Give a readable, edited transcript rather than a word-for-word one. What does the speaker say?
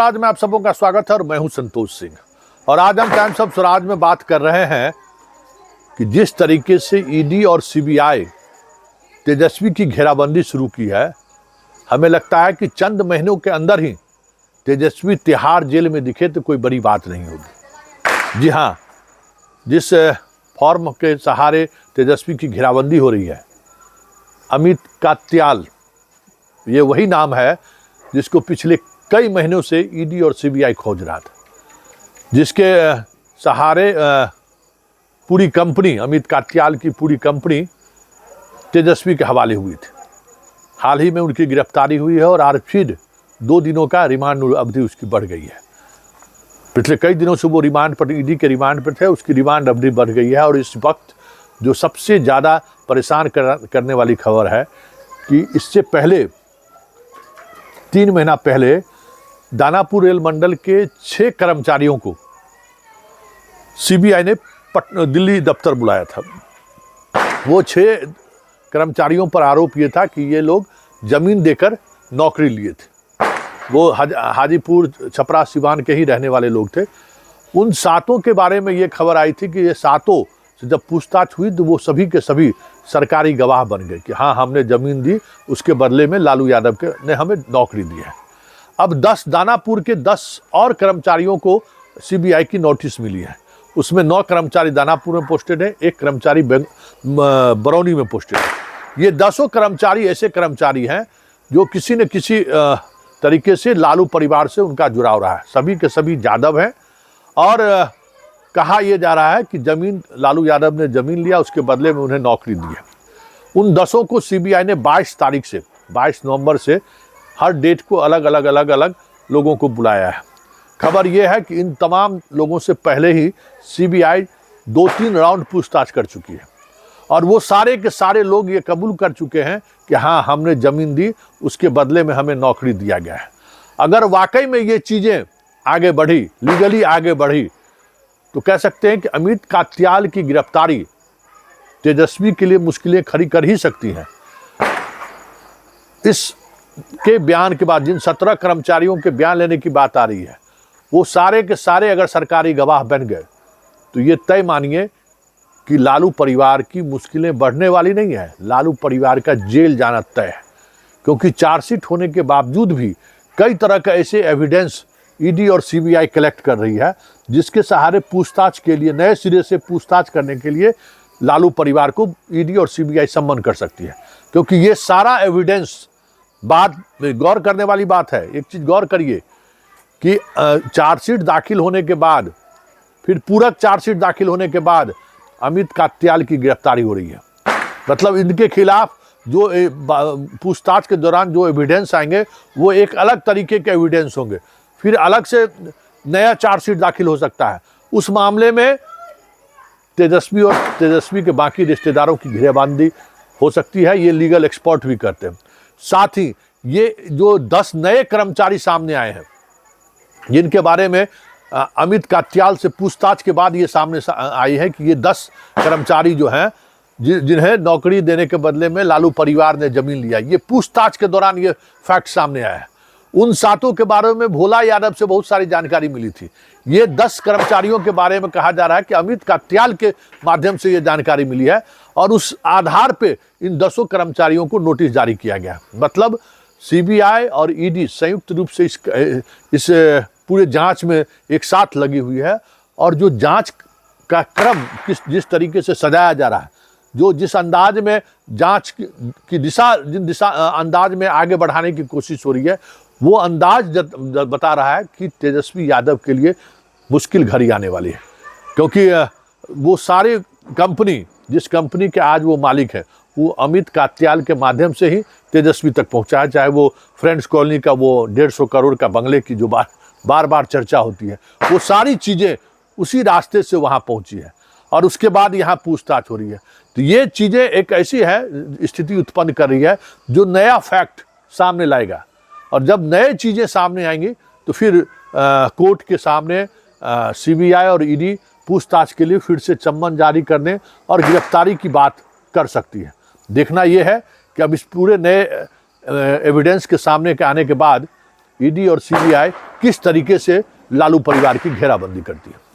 आज में आप सबों का स्वागत है और मैं हूं संतोष सिंह। और आज हम टाइम्स ऑफ स्वराज में बात कर रहे हैं कि जिस तरीके से ईडी और सीबीआई तेजस्वी की घेराबंदी शुरू की है, हमें लगता है कि चंद महीनों के अंदर ही तेजस्वी तिहाड़ जेल में दिखे तो कोई बड़ी बात नहीं होगी। जी हाँ, जिस फॉर्म के सहारे तेजस्वी की घेराबंदी हो रही है, अमित कात्याल, ये वही नाम है जिसको पिछले कई महीनों से ईडी और सीबीआई खोज रहा था, जिसके सहारे पूरी कंपनी, अमित कात्याल की पूरी कंपनी तेजस्वी के हवाले हुई थी। हाल ही में उनकी गिरफ्तारी हुई है और आज फिर 2 दिनों का रिमांड अवधि उसकी बढ़ गई है। पिछले कई दिनों से वो रिमांड पर, ईडी के रिमांड पर थे, उसकी रिमांड अवधि बढ़ गई है। और इस वक्त जो सबसे ज़्यादा परेशान करने वाली खबर है कि इससे पहले 3 महीना पहले दानापुर रेल मंडल के 6 कर्मचारियों को सीबीआई ने दिल्ली दफ्तर बुलाया था। वो 6 कर्मचारियों पर आरोप ये था कि ये लोग जमीन देकर नौकरी लिए थे। वो हाजीपुर, छपरा, सिवान के ही रहने वाले लोग थे। उन 7 के बारे में ये खबर आई थी कि ये 7 से जब पूछताछ हुई तो वो सभी के सभी सरकारी गवाह बन गए कि हाँ, हमने ज़मीन दी, उसके बदले में लालू यादव ने हमें नौकरी दी है। अब 10 दानापुर के 10 और कर्मचारियों को सीबीआई की नोटिस मिली है। उसमें 9 कर्मचारी दानापुर में पोस्टेड है, 1 कर्मचारी बरौनी में पोस्टेड है। ये 10 कर्मचारी ऐसे कर्मचारी हैं जो किसी न किसी तरीके से लालू परिवार से उनका जुड़ाव रहा है। सभी के सभी यादव हैं और कहा यह जा रहा है कि जमीन, लालू यादव ने जमीन लिया, उसके बदले में उन्हें नौकरी दी है। उन 10 को सीबीआई ने 22 तारीख से, 22 नवंबर से हर डेट को अलग अलग लोगों को बुलाया है। खबर यह है कि इन तमाम लोगों से पहले ही सीबीआई 2-3 राउंड पूछताछ कर चुकी है और वो सारे के सारे लोग ये कबूल कर चुके हैं कि हाँ, हमने ज़मीन दी, उसके बदले में हमें नौकरी दिया गया है। अगर वाकई में ये चीज़ें आगे बढ़ी, लीगली आगे बढ़ी, तो कह सकते हैं कि अमित कात्याल की गिरफ्तारी तेजस्वी के लिए मुश्किलें खड़ी कर ही सकती हैं। इसके बयान के बाद जिन 17 कर्मचारियों के बयान लेने की बात आ रही है, वो सारे के सारे अगर सरकारी गवाह बन गए तो ये तय मानिए कि लालू परिवार की मुश्किलें बढ़ने वाली नहीं है। लालू परिवार का जेल जाना तय है, क्योंकि चार्जशीट होने के बावजूद भी कई तरह का ऐसे एविडेंस ईडी और सीबीआई कलेक्ट कर रही है, जिसके सहारे पूछताछ के लिए, नए सिरे से पूछताछ करने के लिए लालू परिवार को ईडी और सीबीआई सम्मन कर सकती है। क्योंकि ये सारा एविडेंस, बात गौर करने वाली बात है, एक चीज़ गौर करिए कि चार्जशीट दाखिल होने के बाद, फिर पूरक चार्जशीट दाखिल होने के बाद अमित कात्याल की गिरफ्तारी हो रही है। मतलब इनके खिलाफ जो पूछताछ के दौरान जो एविडेंस आएंगे वो एक अलग तरीके के एविडेंस होंगे, फिर अलग से नया चार्जशीट दाखिल हो सकता है। उस मामले में तेजस्वी और तेजस्वी के बाकी रिश्तेदारों की घेराबंदी हो सकती है। ये लीगल एक्सपर्ट भी करते हैं। साथ ही ये जो 10 नए कर्मचारी सामने आए हैं, जिनके बारे में अमित कात्याल से पूछताछ के बाद ये सामने आई है कि ये 10 कर्मचारी जो हैं जिन्हें नौकरी देने के बदले में लालू परिवार ने जमीन लिया, ये पूछताछ के दौरान ये फैक्ट सामने आया है। उन 7 के बारे में भोला यादव से बहुत सारी जानकारी मिली थी। ये 10 कर्मचारियों के बारे में कहा जा रहा है कि अमित कात्याल के माध्यम से ये जानकारी मिली है और उस आधार पे इन 10 कर्मचारियों को नोटिस जारी किया गया। मतलब सीबीआई और ईडी संयुक्त रूप से इस पूरे जांच में एक साथ लगी हुई है। और जो जांच का क्रम जिस तरीके से सजाया जा रहा है, जो जिस अंदाज में जांच की जिस अंदाज में आगे बढ़ाने की कोशिश हो रही है, वो अंदाज बता रहा है कि तेजस्वी यादव के लिए मुश्किल घड़ी आने वाली है। क्योंकि वो सारी कंपनी, जिस कंपनी के आज वो मालिक है, वो अमित कात्याल के माध्यम से ही तेजस्वी तक पहुंचा है। चाहे वो फ्रेंड्स कॉलोनी का वो 150 करोड़ का बंगले की जो बार बार चर्चा होती है, वो सारी चीज़ें उसी रास्ते से वहाँ पहुँची है और उसके बाद यहाँ पूछताछ हो रही है। तो ये चीज़ें एक ऐसी है, स्थिति उत्पन्न कर रही है जो नया फैक्ट सामने लाएगा। और जब नए चीज़ें सामने आएंगी तो फिर कोर्ट के सामने सीबीआई और ईडी पूछताछ के लिए फिर से सम्मन जारी करने और गिरफ्तारी की बात कर सकती है। देखना यह है कि अब इस पूरे नए एविडेंस के सामने के आने के बाद ईडी और सीबीआई किस तरीके से लालू परिवार की घेराबंदी करती है।